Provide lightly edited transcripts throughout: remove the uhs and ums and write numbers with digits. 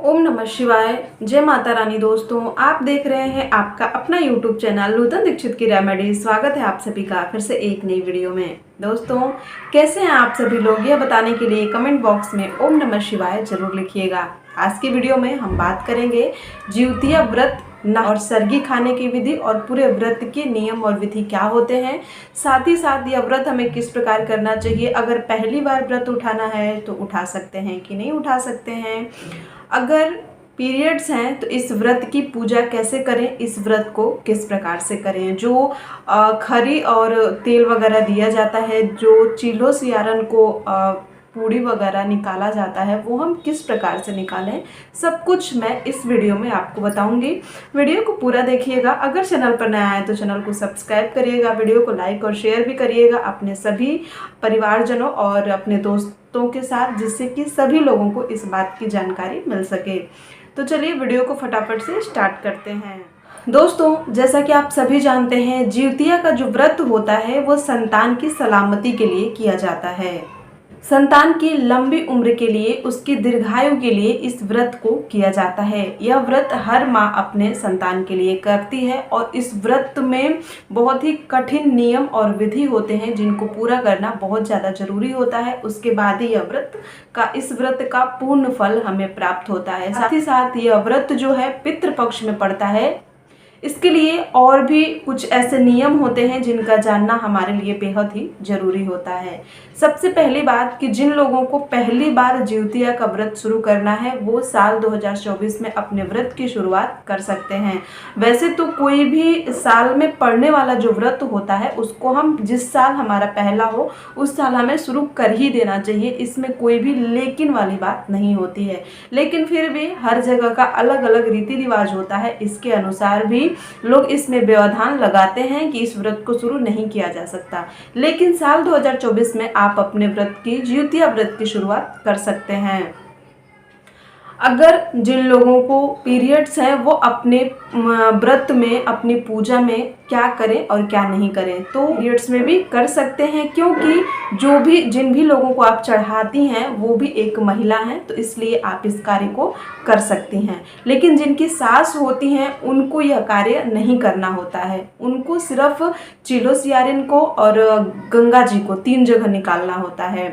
ओम नमः शिवाय। जय माता रानी। दोस्तों, आप देख रहे हैं आपका अपना यूट्यूब चैनल नूतन दीक्षित की रेमेडी। स्वागत है आप सभी का फिर से एक नई वीडियो में। दोस्तों, कैसे हैं आप सभी लोग, यह बताने के लिए कमेंट बॉक्स में ओम नमः शिवाय जरूर लिखिएगा। आज की वीडियो में हम बात करेंगे जिउतिया व्रत और सरगी खाने की विधि और पूरे व्रत के नियम और विधि क्या होते हैं। साथ ही साथ यह व्रत हमें किस प्रकार करना चाहिए, अगर पहली बार व्रत उठाना है तो उठा सकते हैं कि नहीं उठा सकते हैं, अगर पीरियड्स हैं तो इस व्रत की पूजा कैसे करें, इस व्रत को किस प्रकार से करें, जो खरी और तेल वगैरह दिया जाता है, जो चीलो सियारन को पूड़ी वगैरह निकाला जाता है, वो हम किस प्रकार से निकालें, सब कुछ मैं इस वीडियो में आपको बताऊंगी। वीडियो को पूरा देखिएगा। अगर चैनल पर नया है तो चैनल को सब्सक्राइब करिएगा, वीडियो को लाइक और शेयर भी करिएगा अपने सभी परिवारजनों और अपने दोस्तों के साथ, जिससे कि सभी लोगों को इस बात की जानकारी मिल सके। तो चलिए वीडियो को फटाफट से स्टार्ट करते हैं। दोस्तों, जैसा कि आप सभी जानते हैं, जिउतिया का जो व्रत होता है वो संतान की सलामती के लिए किया जाता है। संतान की लंबी उम्र के लिए, उसकी दीर्घायु के लिए इस व्रत को किया जाता है। यह व्रत हर माँ अपने संतान के लिए करती है और इस व्रत में बहुत ही कठिन नियम और विधि होते हैं जिनको पूरा करना बहुत ज़्यादा जरूरी होता है। उसके बाद ही इस व्रत का पूर्ण फल हमें प्राप्त होता है। साथ ही साथ यह व्रत जो है पितृपक्ष में पड़ता है। इसके लिए और भी कुछ ऐसे नियम होते हैं जिनका जानना हमारे लिए बेहद ही जरूरी होता है। सबसे पहली बात कि जिन लोगों को पहली बार जिउतिया का व्रत शुरू करना है वो साल 2024 में अपने व्रत की शुरुआत कर सकते हैं। वैसे तो कोई भी साल में पड़ने वाला जो व्रत होता है उसको हम जिस साल हमारा पहला हो उस साल हमें शुरू कर ही देना चाहिए, इसमें कोई भी लेकिन वाली बात नहीं होती है। लेकिन फिर भी हर जगह का अलग अलग रीति रिवाज होता है, इसके अनुसार भी लोग इसमें व्यवधान लगाते हैं कि इस व्रत को शुरू नहीं किया जा सकता। लेकिन साल 2024 में आप अपने व्रत की जिउतिया व्रत की शुरुआत कर सकते हैं। अगर जिन लोगों को पीरियड्स हैं वो अपने व्रत में, अपनी पूजा में क्या करें और क्या नहीं करें, तो पीरियड्स में भी कर सकते हैं, क्योंकि जिन भी लोगों को आप चढ़ाती हैं वो भी एक महिला हैं, तो इसलिए आप इस कार्य को कर सकती हैं। लेकिन जिनकी सास होती हैं उनको यह कार्य नहीं करना होता है, उनको सिर्फ चिलो सियारिन को और गंगा जी को 3 जगह निकालना होता है।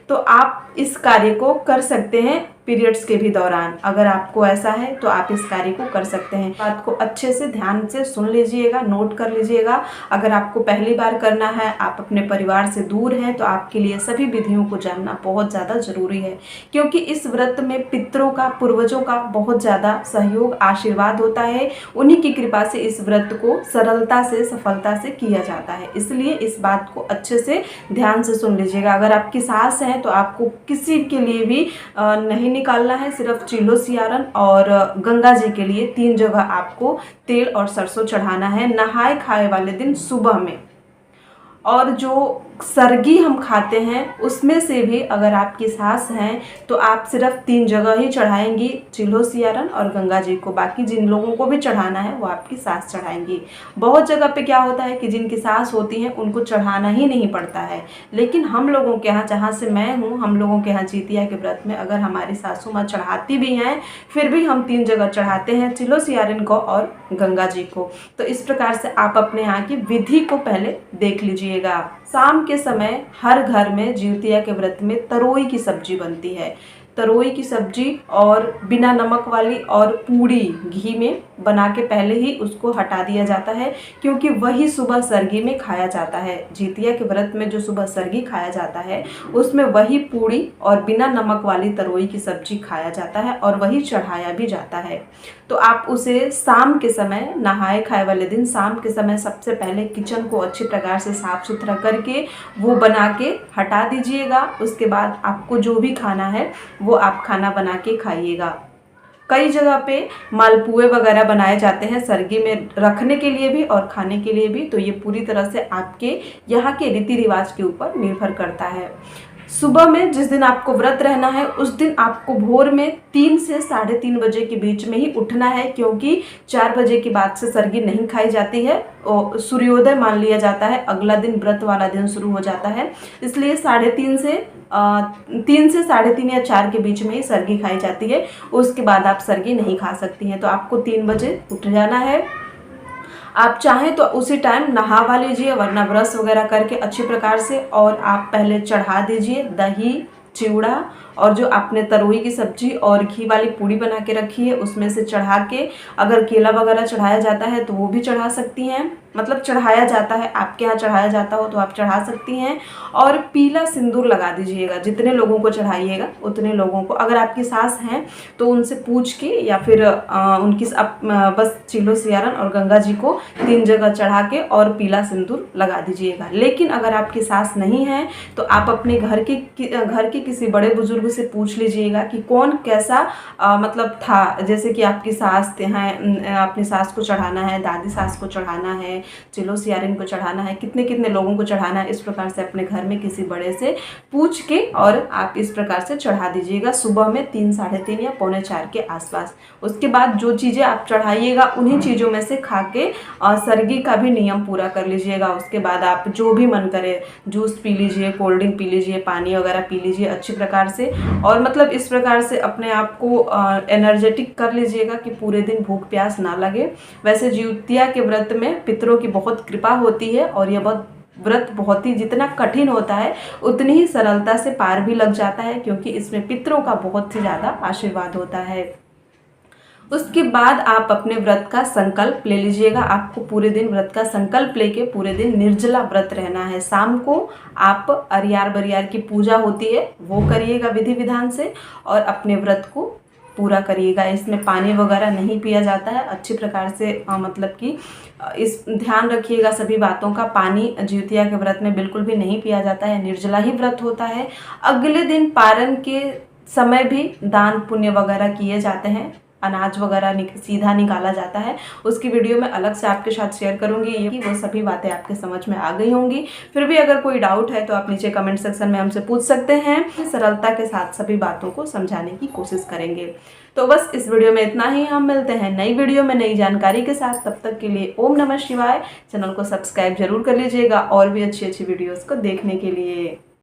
तो आप इस कार्य को कर सकते हैं पीरियड्स के भी दौरान। अगर आपको ऐसा है तो आप इस कार्य को कर सकते हैं। बात को अच्छे से ध्यान से सुन लीजिएगा, नोट कर लीजिएगा। अगर आपको पहली बार करना है, आप अपने परिवार से दूर हैं, तो आपके लिए सभी विधियों को जानना बहुत ज़्यादा जरूरी है, क्योंकि इस व्रत में पितरों का, पूर्वजों का बहुत ज़्यादा सहयोग, आशीर्वाद होता है। उन्हीं की कृपा से इस व्रत को सरलता से, सफलता से किया जाता है। इसलिए इस बात को अच्छे से ध्यान से सुन लीजिएगा। अगर आपकी सास है तो आपको किसी के लिए भी नहीं निकालना है, सिर्फ चिलो सियारन और गंगा जी के लिए 3 जगह आपको तेल और सरसों चढ़ाना है नहाए खाए वाले दिन सुबह में। और जो सरगी हम खाते हैं उसमें से भी अगर आपकी सास हैं तो आप सिर्फ 3 जगह ही चढ़ाएंगी, चिलो सियारन और गंगा जी को। बाकी जिन लोगों को भी चढ़ाना है वो आपकी सास चढ़ाएंगी। बहुत जगह पे क्या होता है कि जिनकी सास होती हैं उनको चढ़ाना ही नहीं पड़ता है, लेकिन हम लोगों के यहाँ, जहाँ से मैं हूँ, हम लोगों के यहाँ जिउतिया के व्रत में अगर हमारी सासू माँ चढ़ाती भी हैं फिर भी हम 3 जगह चढ़ाते हैं, चिलो सियारन को और गंगा जी को। तो इस प्रकार से आप अपने यहाँ की विधि को पहले देख लीजिएगा। शाम के समय हर घर में जिउतिया के व्रत में तरोई की सब्जी बनती है। तरोई की सब्जी और बिना नमक वाली और पूड़ी घी में बना के पहले ही उसको हटा दिया जाता है, क्योंकि वही सुबह सरगी में खाया जाता है। जिउतिया के व्रत में जो सुबह सरगी खाया जाता है उसमें वही पूड़ी और बिना नमक वाली तरोई की सब्जी खाया जाता है और वही चढ़ाया भी जाता है। तो आप उसे शाम के समय, नहाए खाए वाले दिन शाम के समय सबसे पहले किचन को अच्छी प्रकार से साफ सुथरा करके वो बना के हटा दीजिएगा। उसके बाद आपको जो भी खाना है वो आप खाना बना के खाइएगा। कई जगह पे मालपुए वगैरह बनाए जाते हैं सरगी में रखने के लिए भी और खाने के लिए भी, तो ये पूरी तरह से आपके यहाँ के रीति रिवाज के ऊपर निर्भर करता है। सुबह में जिस दिन आपको व्रत रहना है उस दिन आपको भोर में 3 से 3:30 बजे के बीच में ही उठना है, क्योंकि 4 बजे के बाद से सरगी नहीं खाई जाती है और सूर्योदय मान लिया जाता है, अगला दिन व्रत वाला दिन शुरू हो जाता है। इसलिए 3:30 से 3 से 3:30 या 4 के बीच में ही सर्गी खाई जाती है। उसके बाद आप सर्गी नहीं खा सकती हैं। तो आपको 3 बजे उठ जाना है। आप चाहें तो उसी टाइम नहा लीजिए, वरना ब्रश वगैरह करके अच्छी प्रकार से, और आप पहले चढ़ा दीजिए दही, चिवड़ा और जो आपने तरोई की सब्जी और घी वाली पूड़ी बना के रखी है उसमें से चढ़ा के, अगर केला वगैरह चढ़ाया जाता है तो वो भी चढ़ा सकती हैं। मतलब चढ़ाया जाता है, आपके यहाँ चढ़ाया जाता हो तो आप चढ़ा सकती हैं। और पीला सिंदूर लगा दीजिएगा, जितने लोगों को चढ़ाइएगा उतने लोगों को। अगर आपकी सास हैं तो उनसे पूछ के, या फिर उनकी बस चिलो सियारन और गंगा जी को 3 जगह चढ़ा के और पीला सिंदूर लगा दीजिएगा। लेकिन अगर आपकी सास नहीं है तो आप अपने घर के किसी बड़े बुजुर्ग से पूछ लीजिएगा कि कौन कैसा मतलब था। जैसे कि आपकी सास हैं, अपनी सास को चढ़ाना है, दादी सास को चढ़ाना है, चिलो सियारिन को चढ़ाना है, कितने कितने लोगों को चढ़ाना है, इस प्रकार से अपने घर में किसी बड़े से पूछ के और आप इस प्रकार से चढ़ा दीजिएगा सुबह में 3, 3:30 या 3:45 के आसपास। उसके बाद जो चीज़ें आप चढ़ाइएगा उन्हीं चीज़ों में से खा के सर्गी का भी नियम पूरा कर लीजिएगा। उसके बाद आप जो भी मन करे, जूस पी लीजिए, कोल्ड ड्रिंक पी लीजिए, पानी वगैरह पी लीजिए अच्छी प्रकार से। और मतलब इस प्रकार से अपने आप को एनर्जेटिक कर लीजिएगा कि पूरे दिन भूख प्यास ना लगे। वैसे जिउतिया के व्रत में पितरों की बहुत कृपा होती है, और यह व्रत बहुत ही जितना कठिन होता है उतनी ही सरलता से पार भी लग जाता है, क्योंकि इसमें पितरों का बहुत ही ज़्यादा आशीर्वाद होता है। उसके बाद आप अपने व्रत का संकल्प ले लीजिएगा। आपको पूरे दिन व्रत का संकल्प लेके पूरे दिन निर्जला व्रत रहना है। शाम को आप अरियार बरियार की पूजा होती है वो करिएगा विधि विधान से, और अपने व्रत को पूरा करिएगा। इसमें पानी वगैरह नहीं पिया जाता है। अच्छी प्रकार से मतलब कि इस ध्यान रखिएगा सभी बातों का। पानी जिउतिया के व्रत में बिल्कुल भी नहीं पिया जाता है, निर्जला ही व्रत होता है। अगले दिन पारण के समय भी दान पुण्य वगैरह किए जाते हैं, अनाज वगैरह सीधा निकाला जाता है। उसकी वीडियो मैं अलग से आपके साथ शेयर करूंगी। ये वो सभी बातें आपके समझ में आ गई होंगी। फिर भी अगर कोई डाउट है तो आप नीचे कमेंट सेक्शन में हमसे पूछ सकते हैं। सरलता के साथ सभी बातों को समझाने की कोशिश करेंगे। तो बस इस वीडियो में इतना ही। हम मिलते हैं नई वीडियो में नई जानकारी के साथ। तब तक के लिए ओम नमः शिवाय। चैनल को सब्सक्राइब जरूर कर लीजिएगा और भी अच्छी अच्छी वीडियोज़ को देखने के लिए।